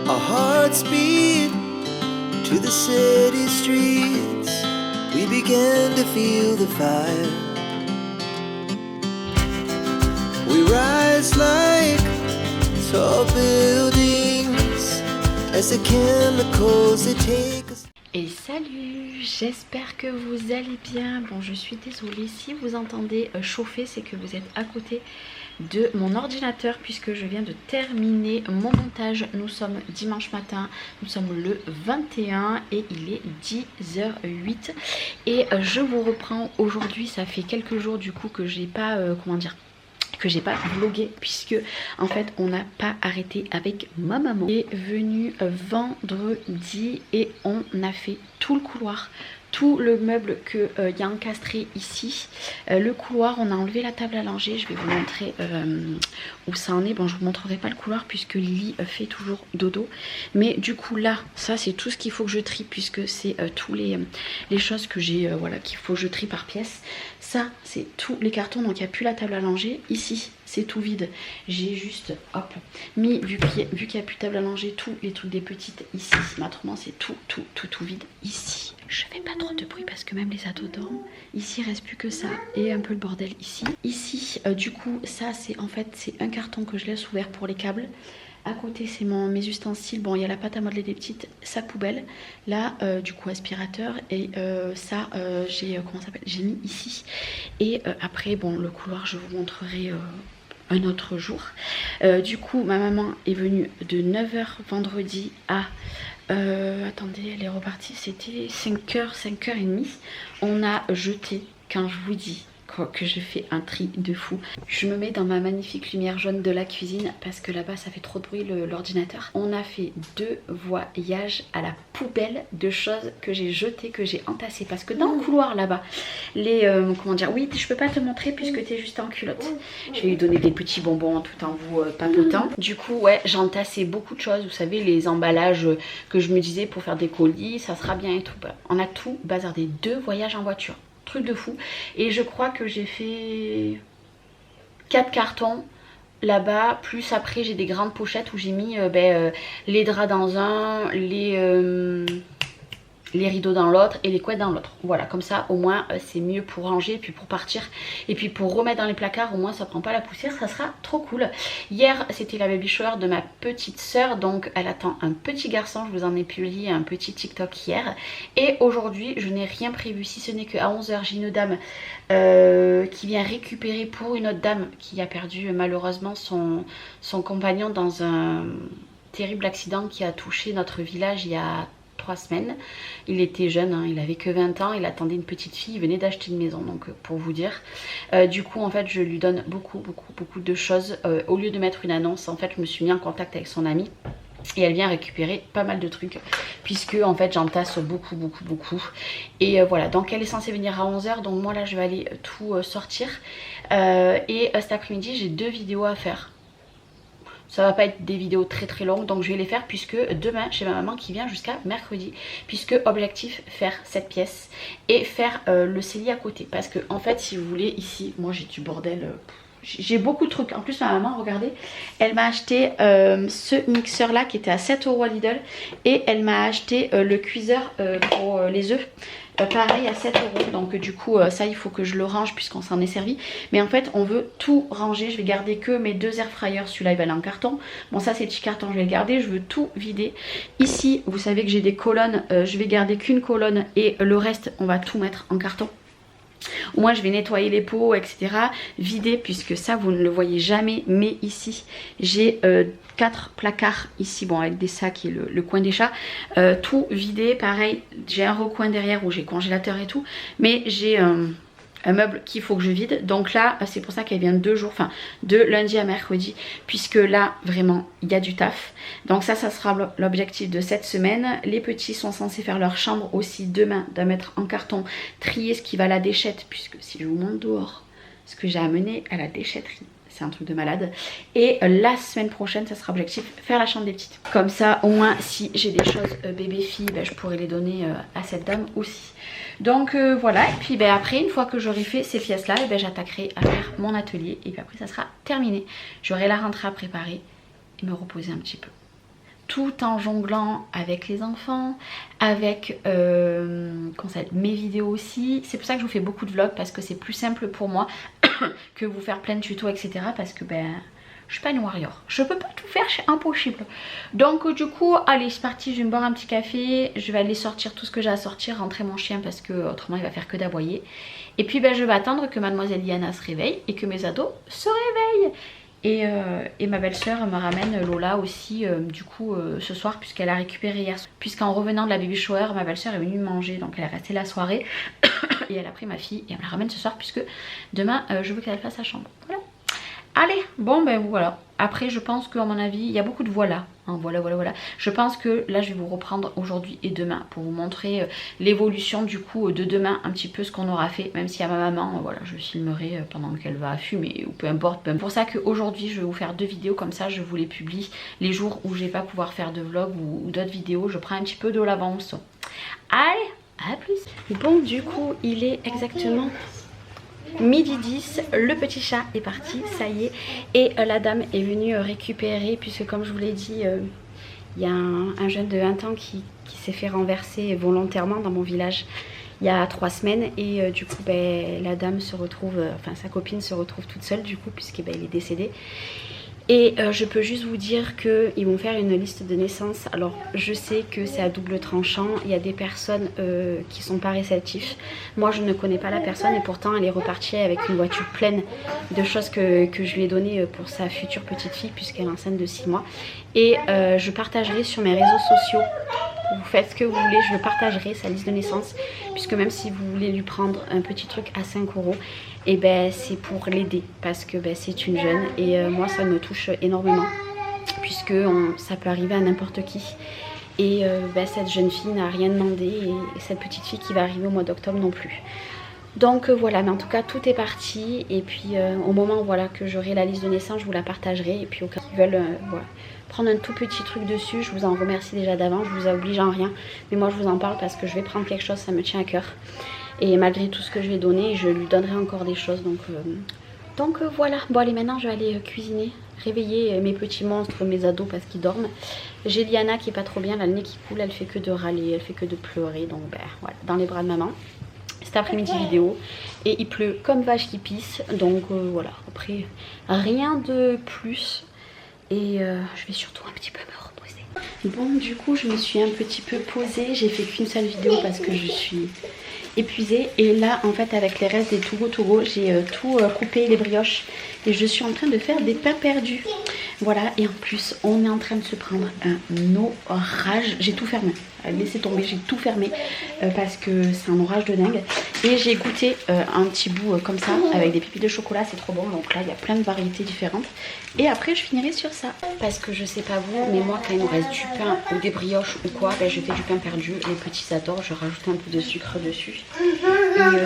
Our hearts beat to the city streets. We began to feel the fire. We rise like tall buildings as the chemicals they take us. Et salut, j'espère que vous allez bien. Bon, je suis désolée si vous entendez chauffer, c'est que vous êtes à côté de mon ordinateur puisque je viens de terminer mon montage. Nous sommes dimanche matin, nous sommes le 21 et il est 10h08 et je vous reprends aujourd'hui. Ça fait quelques jours du coup que j'ai pas que j'ai pas vlogué puisque en fait on n'a pas arrêté avec ma maman. Elle est venue vendredi et on a fait tout le couloir, tout le meuble qu'il y a encastré ici. Le couloir, on a enlevé la table à langer. Je vais vous montrer où ça en est. Bon, je vous montrerai pas le couloir puisque Lily fait toujours dodo. Mais du coup là, ça c'est tout ce qu'il faut que je trie puisque c'est tous les choses que j'ai, voilà, qu'il faut que je trie par pièce. Ça c'est tous les cartons, donc il n'y a plus la table à langer. Ici c'est tout vide. J'ai juste, hop, mis, vu qu'il n'y a plus de table à langer, tous les trucs des petites ici. Mais autrement c'est tout vide ici. Je fais pas trop de bruit parce que même les ados dorment. Ici il reste plus que ça et un peu le bordel ici. Ici du coup ça c'est en fait c'est un carton que je laisse ouvert pour les câbles. À côté c'est mes ustensiles. Bon, il y a la pâte à modeler des petites, sac poubelle. Là du coup aspirateur et ça j'ai comment ça s'appelle, j'ai mis ici. Et après bon, le couloir je vous montrerai un autre jour. Du coup ma maman est venue de 9h vendredi à attendez, elle est repartie, c'était 5h, 5h30. On a jeté, quand je vous dis que je fais un tri de fou. Je me mets dans ma magnifique lumière jaune de la cuisine parce que là-bas ça fait trop de bruit l'ordinateur. On a fait 2 voyages à la poubelle de choses que j'ai jetées, que j'ai entassées. Parce que dans le couloir là-bas, les comment dire, oui je peux pas te montrer puisque tu es juste en culotte. Je vais lui donner des petits bonbons tout en vous papotant. Du coup ouais, j'ai entassé beaucoup de choses. Vous savez, les emballages que je me disais pour faire des colis, ça sera bien et tout. On a tout bazardé. 2 voyages en voiture. Truc de fou. Et je crois que j'ai fait 4 cartons là-bas, plus après j'ai des grandes pochettes où j'ai mis les draps dans un, les rideaux dans l'autre et les couettes dans l'autre. Voilà, comme ça au moins c'est mieux pour ranger et puis pour partir et puis pour remettre dans les placards, au moins ça prend pas la poussière, ça sera trop cool. Hier c'était la baby shower de ma petite soeur, donc elle attend un petit garçon. Je vous en ai publié un petit TikTok hier et aujourd'hui je n'ai rien prévu si ce n'est qu'à 11h j'ai une dame qui vient récupérer pour une autre dame qui a perdu malheureusement son compagnon dans un terrible accident qui a touché notre village il y a 3 semaines. Il était jeune, hein, il avait que 20 ans, il attendait une petite fille, il venait d'acheter une maison, donc pour vous dire. Du coup en fait je lui donne beaucoup de choses. Au lieu de mettre une annonce, en fait je me suis mis en contact avec son amie et elle vient récupérer pas mal de trucs puisque en fait j'entasse beaucoup et voilà, donc elle est censée venir à 11h, donc moi là je vais aller tout sortir et cet après-midi j'ai 2 vidéos à faire. Ça va pas être des vidéos très longues, donc je vais les faire puisque demain j'ai ma maman qui vient jusqu'à mercredi, puisque objectif faire cette pièce et faire le cellier à côté, parce que en fait si vous voulez ici moi j'ai du bordel, j'ai beaucoup de trucs. En plus ma maman, regardez, elle m'a acheté ce mixeur là qui était à 7 € à Lidl et elle m'a acheté le cuiseur pour les œufs. Pareil à 7 €, donc du coup ça il faut que je le range puisqu'on s'en est servi. Mais en fait on veut tout ranger. Je vais garder que mes 2 air fryers. Celui-là il va aller en carton. Bon ça c'est petit carton, je vais le garder. Je veux tout vider. Ici vous savez que j'ai des colonnes, je vais garder qu'une colonne et le reste on va tout mettre en carton. Au moins je vais nettoyer les pots etc, vider, puisque ça vous ne le voyez jamais, mais ici j'ai 4 placards ici, bon avec des sacs et le coin des chats, tout vidé. Pareil j'ai un recoin derrière où j'ai congélateur et tout, mais j'ai un meuble qu'il faut que je vide. Donc là c'est pour ça qu'elle vient 2 jours, enfin de lundi à mercredi, puisque là vraiment il y a du taf. Donc ça sera l'objectif de cette semaine. Les petits sont censés faire leur chambre aussi demain, de mettre en carton, trier ce qui va à la déchette, puisque si je vous montre dehors ce que j'ai amené à la déchetterie, c'est un truc de malade. Et la semaine prochaine ça sera objectif faire la chambre des petites. Comme ça au moins si j'ai des choses bébé fille, je pourrais les donner à cette dame aussi. Donc voilà, et puis après une fois que j'aurai fait ces pièces là, j'attaquerai à faire mon atelier et puis après ça sera terminé. J'aurai la rentrée à préparer et me reposer un petit peu. tout en jonglant avec les enfants, avec mes vidéos aussi. C'est pour ça que je vous fais beaucoup de vlogs, parce que c'est plus simple pour moi que vous faire plein de tutos, etc. Parce que je suis pas une warrior, je peux pas tout faire, c'est impossible. Donc du coup, allez, c'est parti, je vais me boire un petit café, je vais aller sortir tout ce que j'ai à sortir, rentrer mon chien parce que autrement il va faire que d'aboyer. Et puis je vais attendre que mademoiselle Diana se réveille et que mes ados se réveillent. Et ma belle-sœur me ramène Lola aussi du coup ce soir, puisqu'elle a récupéré hier. Puisqu'en revenant de la baby shower, ma belle-sœur est venue manger, donc elle est restée la soirée. Et elle a pris ma fille et elle me la ramène ce soir, puisque demain je veux qu'elle fasse sa chambre. Voilà. Allez, bon voilà. Après je pense qu'à mon avis, il y a beaucoup de voilà. Hein, voilà. Je pense que là je vais vous reprendre aujourd'hui et demain pour vous montrer l'évolution du coup de demain, un petit peu ce qu'on aura fait. Même si à ma maman, voilà, je filmerai pendant qu'elle va fumer ou peu importe. C'est pour ça qu'aujourd'hui je vais vous faire 2 vidéos, comme ça je vous les publie les jours où je vais pas pouvoir faire de vlog ou d'autres vidéos. Je prends un petit peu de l'avance. Allez, à plus. Bon, du coup il est exactement midi 10, le petit chat est parti, ça y est, et la dame est venue récupérer, puisque comme je vous l'ai dit, il y a un jeune de 20 ans qui s'est fait renverser volontairement dans mon village il y a 3 semaines, et du coup la dame se retrouve, enfin sa copine se retrouve toute seule du coup, puisqu'il est décédé. Et je peux juste vous dire qu'ils vont faire une liste de naissance. Alors je sais que c'est à double tranchant. Il y a des personnes qui sont pas réceptives. Moi je ne connais pas la personne, et pourtant elle est repartie avec une voiture pleine de choses que je lui ai données pour sa future petite fille, puisqu'elle est enceinte de 6 mois. Et je partagerai sur mes réseaux sociaux. Vous faites ce que vous voulez, je partagerai sa liste de naissance, puisque même si vous voulez lui prendre un petit truc à 5 €, et c'est pour l'aider, parce que c'est une jeune, et moi ça me touche énormément, puisque ça peut arriver à n'importe qui. Et cette jeune fille n'a rien demandé, et cette petite fille qui va arriver au mois d'octobre non plus. Donc voilà, mais en tout cas tout est parti, et puis au moment que j'aurai la liste de naissance, je vous la partagerai, et puis au cas où ils veulent prendre un tout petit truc dessus, je vous en remercie déjà d'avance, je vous oblige en rien, mais moi je vous en parle parce que je vais prendre quelque chose, ça me tient à cœur, et malgré tout ce que je vais donner, je lui donnerai encore des choses, donc voilà. Bon allez, maintenant je vais aller cuisiner, réveiller mes petits monstres, mes ados, parce qu'ils dorment. J'ai Liana qui est pas trop bien, elle a le nez qui coule, elle fait que de râler, elle fait que de pleurer, donc voilà, dans les bras de maman. Cet après-midi vidéo, et il pleut comme vache qui pisse, donc voilà, après rien de plus, et je vais surtout un petit peu me reposer. Bon, du coup je me suis un petit peu posée, j'ai fait qu'une seule vidéo parce que je suis épuisée, et là en fait avec les restes des Togo, j'ai tout coupé les brioches, et je suis en train de faire des pains perdus. Voilà, et en plus on est en train de se prendre un orage. J'ai tout fermé, laissez tomber, j'ai tout fermé parce que c'est un orage de dingue. Et j'ai goûté un petit bout comme ça avec des pépites de chocolat, c'est trop bon. Donc là il y a plein de variétés différentes, et après je finirai sur ça, parce que je sais pas vous, mais moi quand il nous reste du pain ou des brioches ou quoi, je fais du pain perdu. Les petits adorent, je rajoute un peu de sucre dessus, et voilà,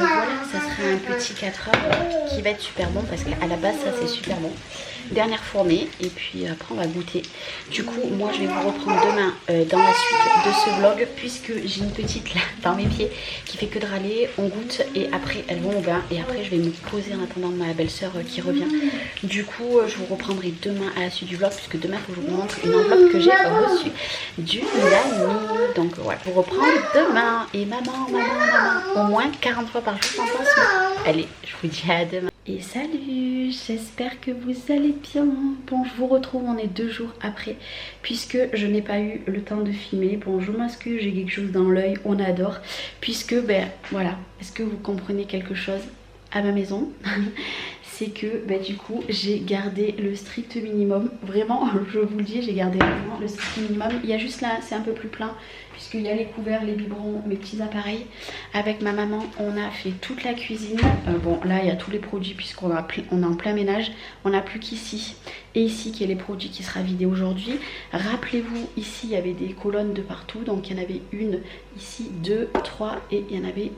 ça sera un petit 4 heures qui va être super bon, parce qu'à la base ça c'est super bon. Dernière fournée, et puis après on va goûter. Du coup moi je vais vous reprendre demain dans la suite de ce vlog, puisque j'ai une petite là dans mes pieds qui fait que de râler. On goûte et après elles vont au bain, et après je vais me poser en attendant ma belle-sœur qui revient. Du coup je vous reprendrai demain à la suite du vlog, puisque demain il faut que je vous montre une enveloppe que j'ai reçue d'une amie. Donc voilà, je vous reprends demain. Et maman, au moins 40 fois par jour sans passe. Allez, je vous dis à demain. Et salut, j'espère que vous allez bien. Bon, je vous retrouve, on est 2 jours après, puisque je n'ai pas eu le temps de filmer. Bon, je m'excuse, j'ai quelque chose dans l'œil, on adore, puisque voilà, est-ce que vous comprenez quelque chose à ma maison? C'est que du coup j'ai gardé le strict minimum, vraiment je vous le dis, j'ai gardé vraiment le strict minimum. Il y a juste là, c'est un peu plus plein, puisqu'il y a les couverts, les biberons, mes petits appareils. Avec ma maman on a fait toute la cuisine, bon là il y a tous les produits, puisqu'on on est en plein ménage, on n'a plus qu'ici et ici qui est les produits qui sera vidé aujourd'hui. Rappelez-vous, ici il y avait des colonnes de partout, donc il y en avait une ici, 2, 3, et il y en avait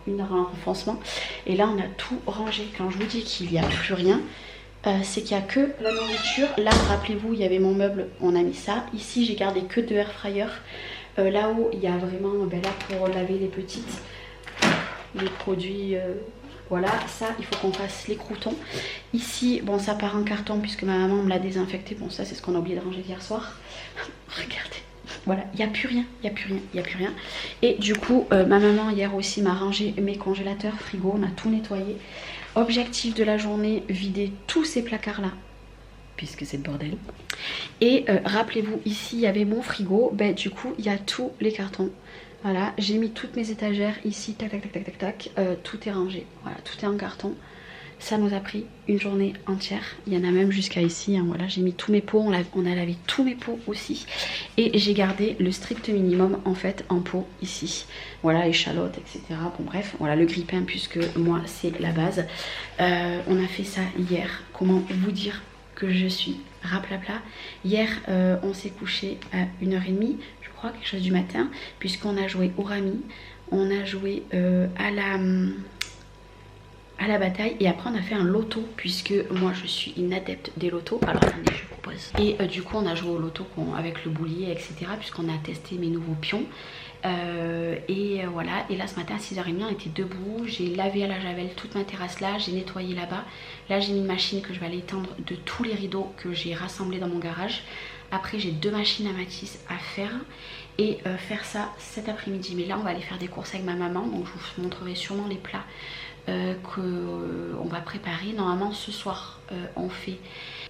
une à renfoncement, et là on a tout rangé. Quand je vous dis qu'il n'y a plus rien, c'est qu'il n'y a que la nourriture. Là rappelez-vous, il y avait mon meuble, on a mis ça. Ici j'ai gardé que 2 air fryer. Là-haut il y a vraiment là pour laver les petites, les produits Voilà, ça il faut qu'on fasse les croûtons. Ici, bon ça part en carton puisque ma maman me l'a désinfecté. Bon ça c'est ce qu'on a oublié de ranger hier soir. Regardez, voilà, il n'y a plus rien, il n'y a plus rien, il n'y a plus rien. Et du coup, ma maman hier aussi m'a rangé mes congélateurs, frigo, on a tout nettoyé. Objectif de la journée, vider tous ces placards là, puisque c'est le bordel. Et rappelez-vous, ici il y avait mon frigo, ben, du coup il y a tous les cartons. Voilà, j'ai mis toutes mes étagères ici, tac tac tac tac tac tac, tout est rangé, voilà, tout est en carton. Ça nous a pris une journée entière, il y en a même jusqu'à ici, hein, voilà, j'ai mis tous mes pots, on a lavé tous mes pots aussi. Et j'ai gardé le strict minimum en fait en pot ici. Voilà, échalotes, etc. Bon bref, voilà le grille-pain puisque moi c'est la base. On a fait ça hier, comment vous dire que je suis raplapla. Hier on s'est couché à 1h30, je crois, quelque chose du matin, puisqu'on a joué au rami, on a joué à la bataille et après on a fait un loto puisque moi je suis une adepte des lotos. Alors attendez, je vous propose. Et du coup on a joué au loto avec le boulier, etc. puisqu'on a testé mes nouveaux pions. Voilà, et là ce matin à 6h30 on était debout, j'ai lavé à la javel toute ma terrasse là, j'ai nettoyé là-bas. Là j'ai mis une machine que je vais aller éteindre de tous les rideaux que j'ai rassemblés dans mon garage. Après j'ai 2 machines à Matisse à faire et faire ça cet après-midi. Mais là on va aller faire des courses avec ma maman, donc je vous montrerai sûrement les plats qu'on va préparer. Normalement ce soir on fait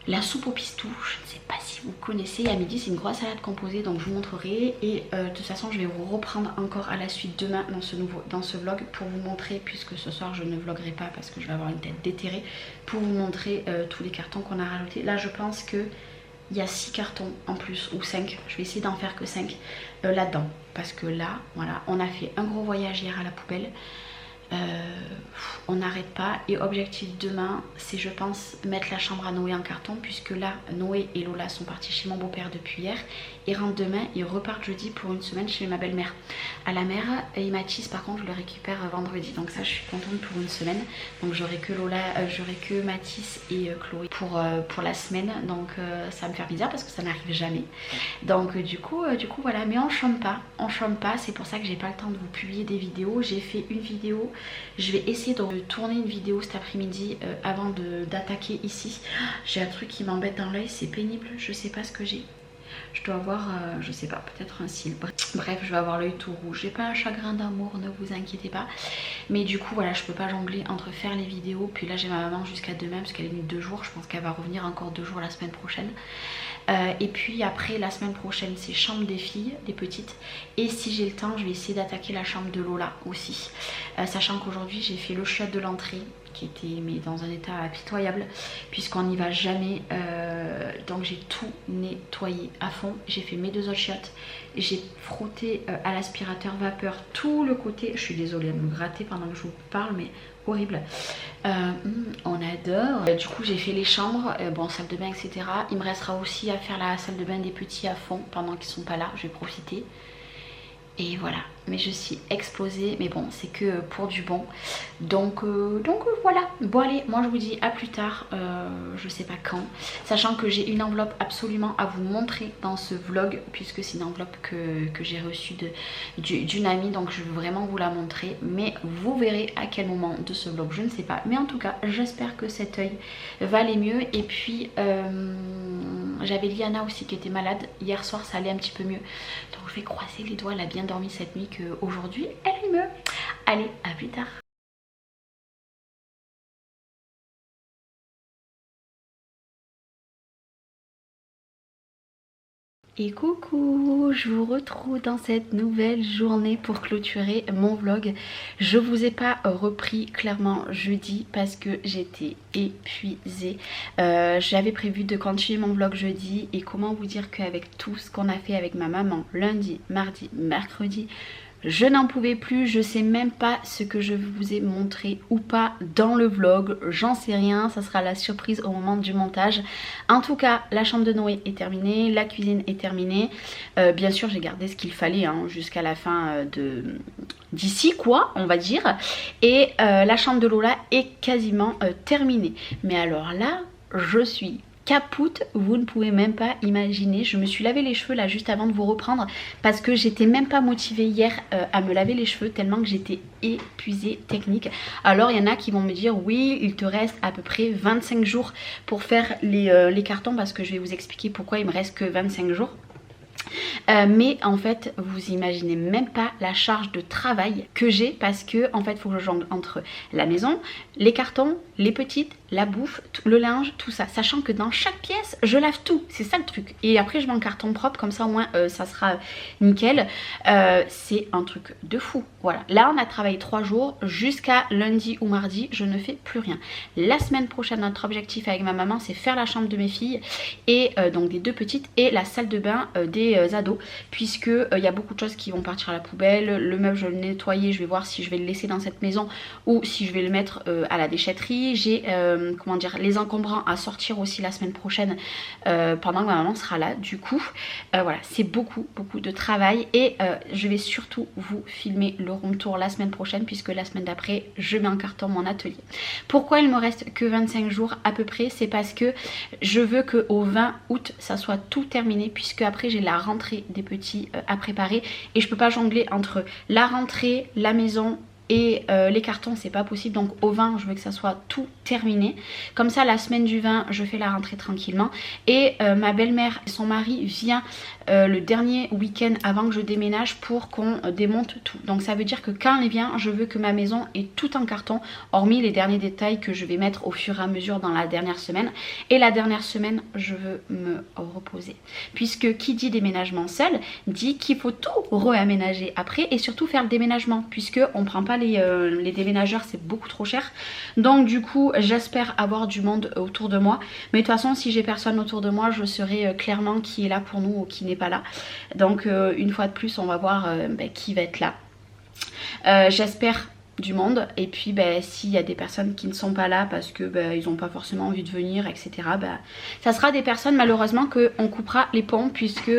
la soupe au pistou, je ne sais pas si vous connaissez. À midi c'est une grosse salade composée, donc je vous montrerai. Et de toute façon je vais vous reprendre encore à la suite demain dans ce vlog pour vous montrer, puisque ce soir je ne vloguerai pas parce que je vais avoir une tête déterrée, pour vous montrer tous les cartons qu'on a rajoutés. Là je pense que il y a 6 cartons en plus, ou 5, je vais essayer d'en faire que 5 là-dedans. Parce que là, voilà, on a fait un gros voyage hier à la poubelle. On n'arrête pas, et objectif demain c'est, je pense, mettre la chambre à Noé en carton, puisque là Noé et Lola sont partis chez mon beau-père depuis hier, ils rentrent demain, ils repartent jeudi pour une semaine chez ma belle-mère à la mer. Et Mathis par contre je le récupère vendredi, donc ça je suis contente pour une semaine. Donc j'aurai que j'aurai que Mathis et Chloé pour la semaine, donc ça va me faire bizarre parce que ça n'arrive jamais. Donc du coup voilà, mais on chôme pas, c'est pour ça que j'ai pas le temps de vous publier des vidéos. J'ai fait une vidéo, je vais essayer de tourner une vidéo cet après-midi avant d'attaquer ici. J'ai un truc qui m'embête dans l'œil, c'est pénible, je sais pas ce que j'ai. Je dois avoir, je sais pas, peut-être un cil. Bref, je vais avoir l'œil tout rouge. J'ai pas un chagrin d'amour, ne vous inquiétez pas. Mais du coup, voilà, je peux pas jongler entre faire les vidéos. Puis là, j'ai ma maman jusqu'à demain parce qu'elle est venue 2 jours. Je pense qu'elle va revenir encore 2 jours la semaine prochaine. Et puis après, la semaine prochaine, c'est chambre des filles, des petites. Et si j'ai le temps, je vais essayer d'attaquer la chambre de Lola aussi. Sachant qu'aujourd'hui, j'ai fait le chiotte de l'entrée, qui était dans un état pitoyable puisqu'on n'y va jamais, donc j'ai tout nettoyé à fond. J'ai fait mes 2 autres chiottes, j'ai frotté à l'aspirateur vapeur tout le côté. Je suis désolée de me gratter pendant que je vous parle, mais horrible. On adore. Du coup j'ai fait les chambres, bon, salle de bain, etc. Il me restera aussi à faire la salle de bain des petits à fond pendant qu'ils sont pas là, je vais profiter. Et voilà, mais je suis explosée, mais bon, c'est que pour du bon. Donc voilà. Bon allez, moi je vous dis à plus tard, je sais pas quand. Sachant que j'ai une enveloppe absolument à vous montrer dans ce vlog, puisque c'est une enveloppe que j'ai reçue d'une amie, donc je veux vraiment vous la montrer. Mais vous verrez à quel moment de ce vlog, je ne sais pas. Mais en tout cas, j'espère que cet œil va aller mieux. Et puis, j'avais Liana aussi qui était malade. Hier soir, ça allait un petit peu mieux. Donc je vais croiser les doigts, elle a bien dormi cette nuit, qu'aujourd'hui elle est mieux. Allez, à plus tard. Et coucou, je vous retrouve dans cette nouvelle journée pour clôturer mon vlog. Je vous ai pas repris clairement jeudi parce que j'étais épuisée. J'avais prévu de continuer mon vlog jeudi, et comment vous dire qu'avec tout ce qu'on a fait avec ma maman lundi, mardi, mercredi, je n'en pouvais plus. Je sais même pas ce que je vous ai montré ou pas dans le vlog, j'en sais rien, ça sera la surprise au moment du montage. En tout cas, la chambre de Noé est terminée, la cuisine est terminée. Bien sûr, j'ai gardé ce qu'il fallait jusqu'à la fin d'ici quoi, on va dire. Et la chambre de Lola est quasiment terminée. Mais alors là, je suis capoute, vous ne pouvez même pas imaginer. Je me suis lavé les cheveux là juste avant de vous reprendre parce que j'étais même pas motivée hier à me laver les cheveux tellement que j'étais épuisée technique. Alors il y en a qui vont me dire oui, il te reste à peu près 25 jours pour faire les cartons, parce que je vais vous expliquer pourquoi il me reste que 25 jours. Mais en fait vous imaginez même pas la charge de travail que j'ai, parce que en fait il faut que je jongle entre la maison, les cartons, les petites, la bouffe, le linge, tout ça, sachant que dans chaque pièce je lave tout, c'est ça le truc, et après je mets en carton propre, comme ça au moins ça sera nickel. C'est un truc de fou. Voilà, là on a travaillé 3 jours, jusqu'à lundi ou mardi je ne fais plus rien. La semaine prochaine notre objectif avec ma maman c'est faire la chambre de mes filles, et donc des 2 petites, et la salle de bain des ados, puisque il y a beaucoup de choses qui vont partir à la poubelle. Le meuble je vais le nettoyer, je vais voir si je vais le laisser dans cette maison ou si je vais le mettre à la déchetterie. J'ai comment dire, les encombrants à sortir aussi la semaine prochaine pendant que ma maman sera là. Du coup voilà, c'est beaucoup de travail, et je vais surtout vous filmer le room tour la semaine prochaine, puisque la semaine d'après je mets en carton mon atelier. Pourquoi il me reste que 25 jours à peu près? C'est parce que je veux qu'au 20 août ça soit tout terminé, puisque après j'ai la rentrée des petits à préparer, et je peux pas jongler entre la rentrée, la maison et les cartons, c'est pas possible. Donc au 20 je veux que ça soit tout terminé, comme ça la semaine du 20 je fais la rentrée tranquillement, et ma belle-mère et son mari vient le dernier week-end avant que je déménage pour qu'on démonte tout. Donc ça veut dire que quand elle vient, je veux que ma maison est tout en carton, hormis les derniers détails que je vais mettre au fur et à mesure dans la dernière semaine. Et la dernière semaine je veux me reposer, puisque qui dit déménagement seul dit qu'il faut tout réaménager après, et surtout faire le déménagement, puisque on prend pas les déménageurs, c'est beaucoup trop cher. Donc du coup j'espère avoir du monde autour de moi, mais de toute façon si j'ai personne autour de moi, je saurai clairement qui est là pour nous ou qui n'est pas là. Donc une fois de plus on va voir qui va être là. J'espère du monde, et puis s'il y a des personnes qui ne sont pas là parce que ils n'ont pas forcément envie de venir, etc., ça sera des personnes malheureusement qu'on coupera les ponts, puisque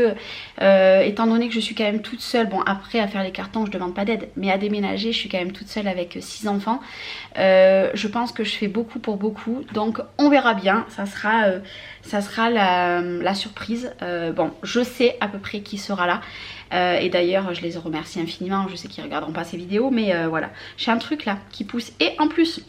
étant donné que je suis quand même toute seule, bon après à faire les cartons je demande pas d'aide, mais à déménager je suis quand même toute seule avec 6 enfants. Je pense que je fais beaucoup pour beaucoup, donc on verra bien, ça sera la surprise. Bon, je sais à peu près qui sera là. Et d'ailleurs je les remercie infiniment, je sais qu'ils regarderont pas ces vidéos, mais voilà, j'ai un truc là qui pousse, et en plus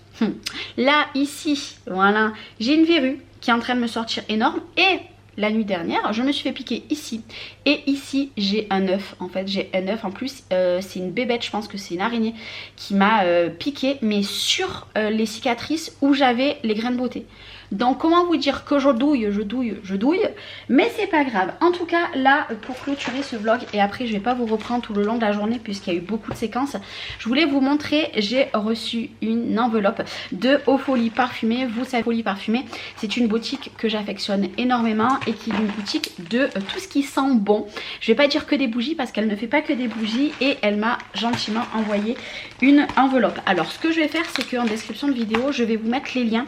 là ici voilà, j'ai une verrue qui est en train de me sortir énorme, et la nuit dernière je me suis fait piquer ici, et ici j'ai un œuf. En fait j'ai un œuf en plus, c'est une bébête, je pense que c'est une araignée qui m'a piqué, mais sur les cicatrices où j'avais les grains de beauté. Donc comment vous dire que je douille, mais c'est pas grave. En tout cas là, pour clôturer ce vlog, et après je vais pas vous reprendre tout le long de la journée puisqu'il y a eu beaucoup de séquences, je voulais vous montrer, j'ai reçu une enveloppe de Eau Folie Parfumée. Vous savez, Folie Parfumée, c'est une boutique que j'affectionne énormément, et qui est une boutique de tout ce qui sent bon. Je vais pas dire que des bougies, parce qu'elle ne fait pas que des bougies, et elle m'a gentiment envoyé une enveloppe. Alors ce que je vais faire, c'est qu'en description de vidéo je vais vous mettre les liens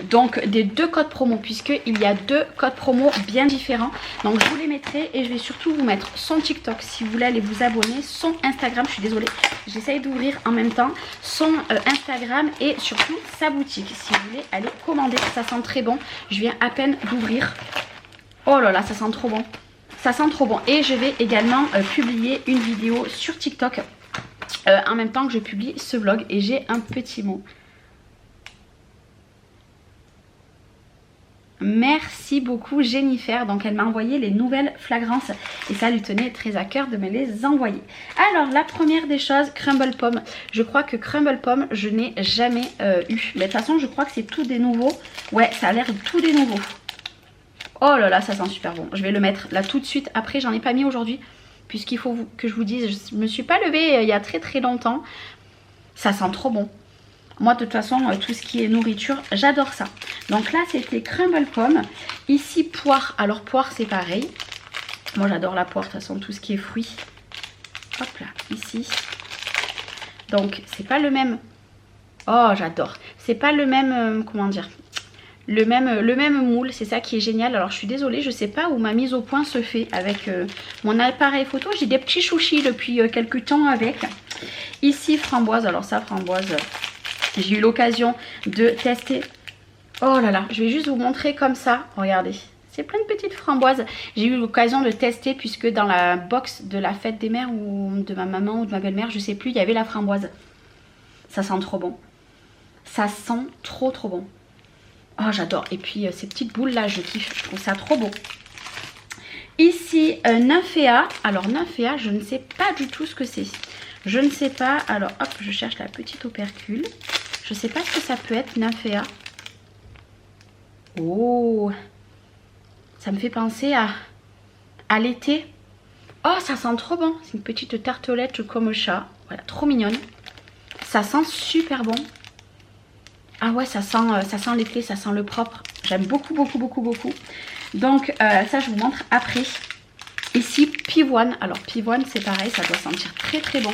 donc des 2 codes promo, puisqu'il y a 2 codes promo bien différents. Donc je vous les mettrai, et je vais surtout vous mettre son TikTok si vous voulez aller vous abonner, son Instagram, je suis désolée, j'essaye d'ouvrir en même temps, son Instagram, et surtout sa boutique si vous voulez aller commander. Ça sent très bon, je viens à peine d'ouvrir. Oh là là, ça sent trop bon, ça sent trop bon. Et je vais également publier une vidéo sur TikTok en même temps que je publie ce vlog, et j'ai un petit mot. Merci beaucoup Jennifer, donc elle m'a envoyé les nouvelles fragrances, et ça lui tenait très à cœur de me les envoyer. Alors la première des choses, Crumble Pomme. Je crois que Crumble Pomme je n'ai jamais eu, mais de toute façon je crois que c'est tout des nouveaux. Ouais, ça a l'air tout des nouveaux. Oh là là, ça sent super bon. Je vais le mettre là tout de suite. Après j'en ai pas mis aujourd'hui, puisqu'il faut que je vous dise, je me suis pas levée il y a très longtemps. Ça sent trop bon. Moi de toute façon tout ce qui est nourriture j'adore ça. Donc là c'était Crumble Pomme. Ici poire. Alors poire c'est pareil. Moi j'adore la poire de toute façon, tout ce qui est fruits. Hop là, ici. Donc c'est pas le même. Oh j'adore. C'est pas le même comment dire, le même moule, c'est ça qui est génial. Alors je suis désolée, je sais pas où ma mise au point se fait avec mon appareil photo. J'ai des petits chouchis depuis quelques temps avec. Ici framboise. Alors ça framboise, j'ai eu l'occasion de tester Oh là là, je vais juste vous montrer comme ça. Regardez, c'est plein de petites framboises. J'ai eu l'occasion de tester puisque dans la box de la fête des mères ou de ma maman ou de ma belle-mère, je sais plus, il y avait la framboise. Ça sent trop bon. Ça sent trop bon. Oh, j'adore. Et puis ces petites boules là, je kiffe. Je trouve ça trop beau. Ici, Nymphéa. Alors Nymphéa, je ne sais pas du tout ce que c'est. Je ne sais pas. Alors hop, je cherche la petite opercule. Je ne sais pas ce que ça peut être, Nymphéa. Oh, ça me fait penser à l'été. Oh, ça sent trop bon. C'est une petite tartelette comme au chat. Voilà, trop mignonne. Ça sent super bon. Ah ouais, ça sent l'été, ça sent le propre. J'aime beaucoup. Donc ça, je vous montre après. Ici, pivoine. Alors pivoine, c'est pareil, ça doit sentir très bon.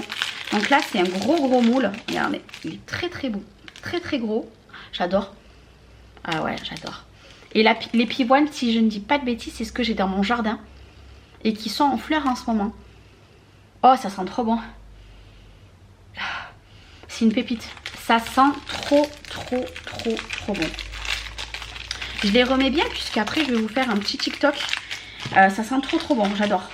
Donc là, c'est un gros moule. Regardez, il est très beau. Très gros. J'adore. Ah ouais, j'adore. Et les pivoines, si je ne dis pas de bêtises, c'est ce que j'ai dans mon jardin. Et qui sont en fleurs en ce moment. Oh, ça sent trop bon. C'est une pépite. Ça sent trop bon. Je les remets bien puisqu'après je vais vous faire un petit TikTok. Ça sent trop bon, j'adore.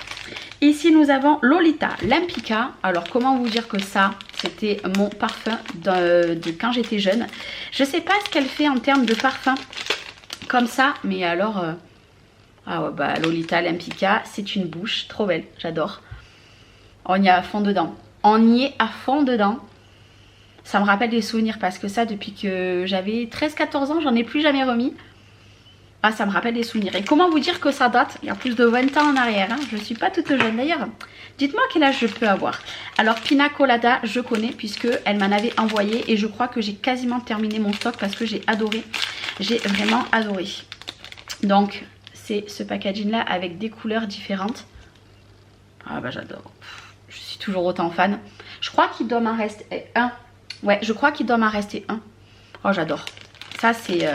Ici nous avons Lolita Lempicka. Alors comment vous dire que ça, c'était mon parfum de quand j'étais jeune. Je sais pas ce qu'elle fait en termes de parfum comme ça, mais alors ah ouais, bah Lolita Lempicka, c'est une bouche trop belle, j'adore. On y est à fond dedans. Ça me rappelle des souvenirs parce que ça, depuis que j'avais 13-14 ans, j'en ai plus jamais remis. Ah, ça me rappelle des souvenirs. Et comment vous dire que ça date? Il y a plus de 20 ans en arrière. Hein. Je ne suis pas toute jeune d'ailleurs. Dites-moi quel âge je peux avoir. Alors, Pina Colada, je connais puisque elle m'en avait envoyé. Et je crois que j'ai quasiment terminé mon stock parce que j'ai adoré. J'ai vraiment adoré. Donc, c'est ce packaging là avec des couleurs différentes. Ah bah j'adore. Je suis toujours autant fan. Je crois qu'il doit m'en rester un. Ouais, je crois qu'il doit m'en rester un. Oh, j'adore. Ça, c'est...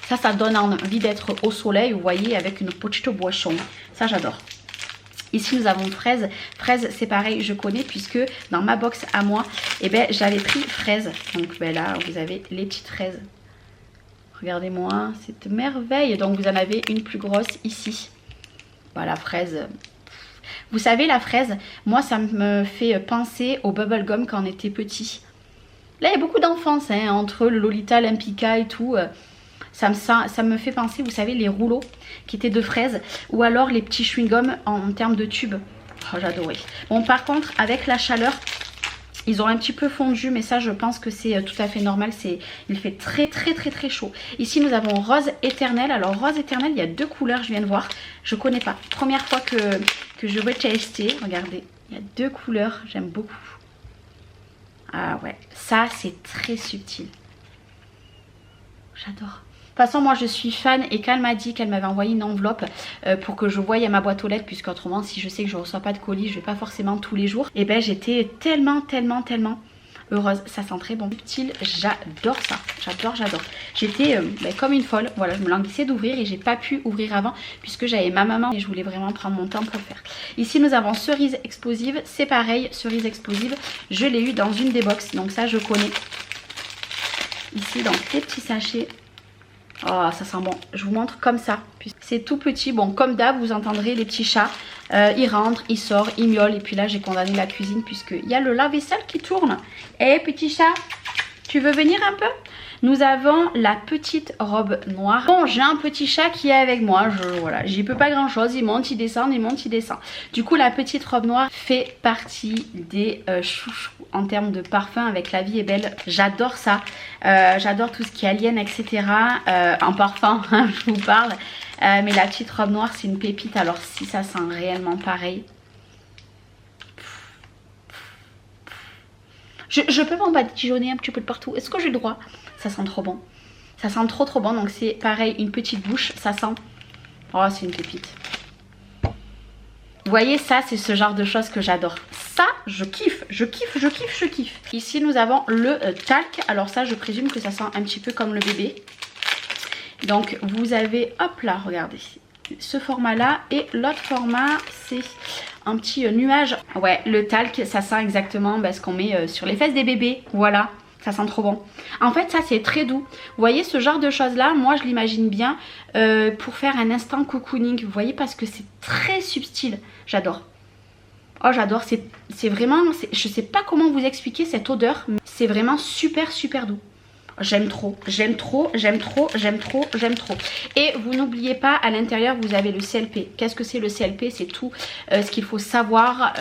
Ça donne envie d'être au soleil, vous voyez, avec une petite boisson. Ça, j'adore. Ici, nous avons fraise. Fraise, c'est pareil, je connais, puisque dans ma box à moi, eh ben, j'avais pris fraise. Donc ben, là, vous avez les petites fraises. Regardez-moi cette merveille. Donc, vous en avez une plus grosse ici. Voilà, fraise... Vous savez, la fraise, moi, ça me fait penser au bubblegum quand on était petit. Là, il y a beaucoup d'enfance, hein, entre le Lolita Lempicka et tout. Ça me fait penser, vous savez, les rouleaux qui étaient de fraises. Ou alors les petits chewing-gums en termes de tubes. Oh, j'adorais. Bon, par contre, avec la chaleur, ils ont un petit peu fondu. Mais ça, je pense que c'est tout à fait normal. Il fait très chaud. Ici, nous avons Rose Éternelle. Alors, Rose Éternelle, il y a deux couleurs, je viens de voir. Je ne connais pas. Première fois que je vais tester. Regardez, il y a deux couleurs. J'aime beaucoup. Ah ouais, ça c'est très subtil. J'adore. De toute façon, moi je suis fan et quand elle m'a dit qu'elle m'avait envoyé une enveloppe pour que je voie à ma boîte aux lettres, puisqu'autrement si je sais que je ne reçois pas de colis, je vais pas forcément tous les jours. Et ben j'étais tellement heureuse. Ça sent très bon. Subtil, j'adore ça. J'adore. J'étais comme une folle. Voilà, je me languissais d'ouvrir et j'ai pas pu ouvrir avant puisque j'avais ma maman et je voulais vraiment prendre mon temps pour le faire. Ici, nous avons cerise explosive. C'est pareil, cerise explosive. Je l'ai eu dans une des box. Donc ça, je connais. Ici, dans les petits sachets. Oh, ça sent bon. Je vous montre comme ça. C'est tout petit. Bon, comme d'hab, vous entendrez les petits chats. Ils rentrent, ils sortent, ils miaulent. Et puis là, j'ai condamné la cuisine puisqu'il y a le lave-vaisselle qui tourne. Eh, petit chat, tu veux venir un peu? Nous avons la petite robe noire. Bon, j'ai un petit chat qui est avec moi. Voilà, j'y peux pas grand chose. Il monte, il descend, il monte, il descend. Du coup, la petite robe noire fait partie des chouchous en termes de parfum avec La Vie est Belle. J'adore ça. J'adore tout ce qui est alien, etc. En parfum, je vous parle. Mais la petite robe noire, c'est une pépite. Alors, si ça sent réellement pareil. Je peux m'en badigeonner un petit peu de partout. Est-ce que j'ai le droit? Ça sent trop bon. Ça sent trop bon. Donc c'est pareil, une petite bouche. Ça sent... Oh, c'est une pépite. Vous voyez, ça, c'est ce genre de choses que j'adore. Ça, je kiffe. Ici, nous avons le talc. Alors ça, je présume que ça sent un petit peu comme le bébé. Donc, vous avez... Hop là, regardez. Ce format-là. Et l'autre format, c'est... un petit nuage. Ouais, le talc, ça sent exactement ce qu'on met sur les fesses des bébés. Voilà, Ça sent trop bon. En fait ça c'est très doux. Vous voyez ce genre de choses là, moi je l'imagine bien pour faire un instant cocooning. Vous voyez, parce que c'est très subtil. J'adore. Oh j'adore, c'est vraiment, je sais pas comment vous expliquer cette odeur, mais c'est vraiment super super doux. J'aime trop, j'aime trop, j'aime trop, j'aime trop, j'aime trop. Et vous n'oubliez pas, à l'intérieur vous avez le CLP. Qu'est-ce que c'est le CLP? C'est tout ce qu'il faut savoir,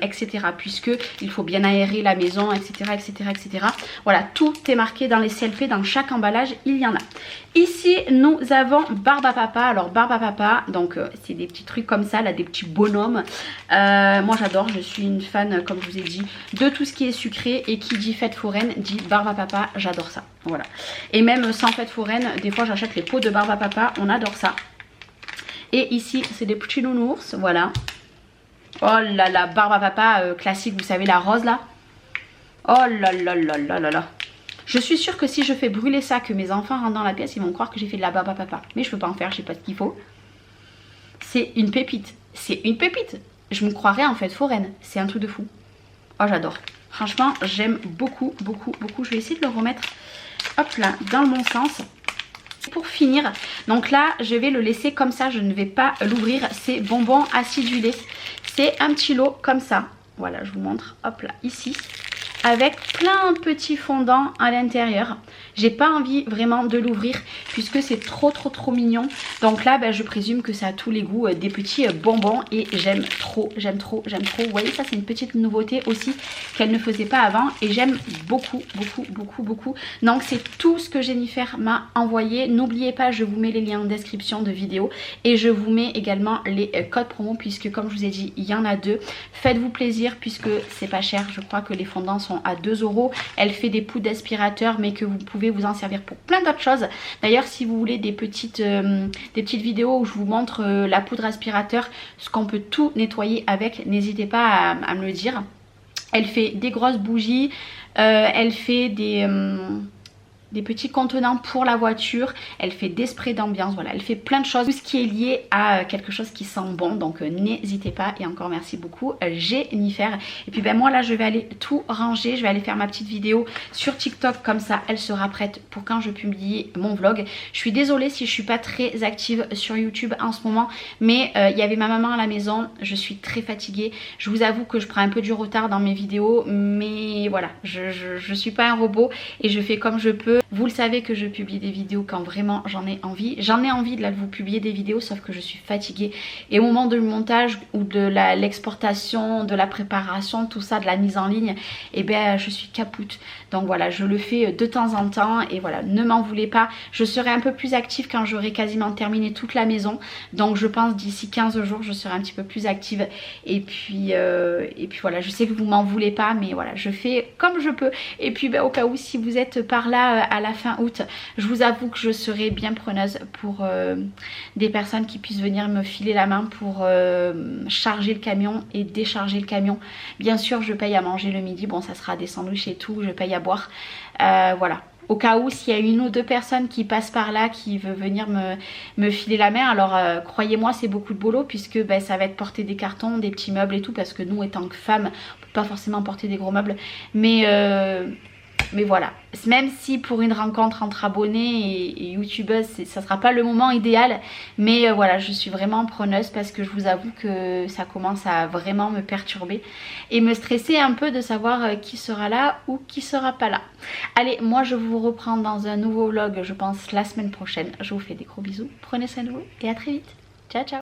etc. Puisque il faut bien aérer la maison, etc., etc., etc. Voilà, tout est marqué dans les CLP, dans chaque emballage, il y en a. Ici, nous avons Barbe à Papa. Alors, Barbe à Papa, donc c'est des petits trucs comme ça, là, des petits bonhommes. Moi, j'adore, je suis une fan, comme je vous ai dit, de tout ce qui est sucré. Et qui dit fête foraine, dit Barbe à Papa, j'adore ça. Voilà. Et même sans fête foraine, des fois, j'achète les pots de Barbe à Papa, on adore ça. Et ici, c'est des petits nounours, voilà. Oh là là, Barbe à Papa classique, vous savez, la rose, là. Oh là là là là là là. Je suis sûre que si je fais brûler ça, que mes enfants rentrent dans la pièce, ils vont croire que j'ai fait de la barbe à papa. Mais je peux pas en faire, je sais pas ce qu'il faut. C'est une pépite. C'est une pépite. Je me croirais en fête foraine. C'est un truc de fou. Oh, j'adore. Franchement, j'aime beaucoup, beaucoup, beaucoup. Je vais essayer de le remettre, hop là, dans le bon sens. Pour finir, donc là, je vais le laisser comme ça. Je ne vais pas l'ouvrir. C'est bonbons acidulés. C'est un petit lot comme ça. Voilà, je vous montre. Hop là, ici. Avec plein de petits fondants à l'intérieur. J'ai pas envie vraiment de l'ouvrir puisque c'est trop mignon. Donc là je présume que ça a tous les goûts des petits bonbons et j'aime trop, j'aime trop, j'aime trop. Vous voyez, ça c'est une petite nouveauté aussi qu'elle ne faisait pas avant et j'aime beaucoup, beaucoup, beaucoup, beaucoup. Donc c'est tout ce que Jennifer m'a envoyé. N'oubliez pas, je vous mets les liens en description de vidéo et je vous mets également les codes promo puisque comme je vous ai dit, il y en a 2. Faites-vous plaisir puisque c'est pas cher. Je crois que les fondants sont à 2 €. Elle fait des poudres d'aspirateur mais que vous pouvez vous en servir pour plein d'autres choses. D'ailleurs, si vous voulez des petites vidéos où je vous montre la poudre aspirateur, ce qu'on peut tout nettoyer avec, n'hésitez pas à me le dire. Elle fait des grosses bougies, elle fait des petits contenants pour la voiture, elle fait des sprays d'ambiance, voilà, elle fait plein de choses, tout ce qui est lié à quelque chose qui sent bon, donc n'hésitez pas. Et encore merci beaucoup Jennifer. Et puis moi là je vais aller tout ranger, je vais aller faire ma petite vidéo sur TikTok, comme ça elle sera prête pour quand je publie mon vlog. Je suis désolée si je suis pas très active sur YouTube en ce moment, mais il y avait ma maman à la maison, je suis très fatiguée, je vous avoue que je prends un peu du retard dans mes vidéos, mais voilà, je suis pas un robot et je fais comme je peux. Vous le savez que je publie des vidéos quand vraiment j'en ai envie. J'en ai envie de là, de vous publier des vidéos, sauf que je suis fatiguée. Et au moment du montage ou de l'exportation, de la préparation, tout ça, de la mise en ligne, et ben je suis capoute. Donc voilà, je le fais de temps en temps et voilà, ne m'en voulez pas. Je serai un peu plus active quand j'aurai quasiment terminé toute la maison. Donc je pense d'ici 15 jours, je serai un petit peu plus active. Et puis voilà, je sais que vous m'en voulez pas, mais voilà, je fais comme je peux. Et puis au cas où, si vous êtes par là à la fin août, je vous avoue que je serai bien preneuse pour des personnes qui puissent venir me filer la main pour charger le camion et décharger le camion. Bien sûr, je paye à manger le midi, bon ça sera des sandwichs et tout, je paye à boire, voilà. Au cas où, s'il y a une ou deux personnes qui passent par là, qui veut venir me filer la main, alors croyez-moi, c'est beaucoup de boulot puisque ça va être porter des cartons, des petits meubles et tout, parce que nous, étant que femmes, on peut pas forcément porter des gros meubles, mais voilà, même si pour une rencontre entre abonnés et youtubeuses, ça sera pas le moment idéal, mais voilà, je suis vraiment preneuse parce que je vous avoue que ça commence à vraiment me perturber et me stresser un peu de savoir qui sera là ou qui sera pas là. Allez, moi je vous reprends dans un nouveau vlog, je pense la semaine prochaine. Je vous fais des gros bisous, prenez soin de vous et à très vite. Ciao ciao.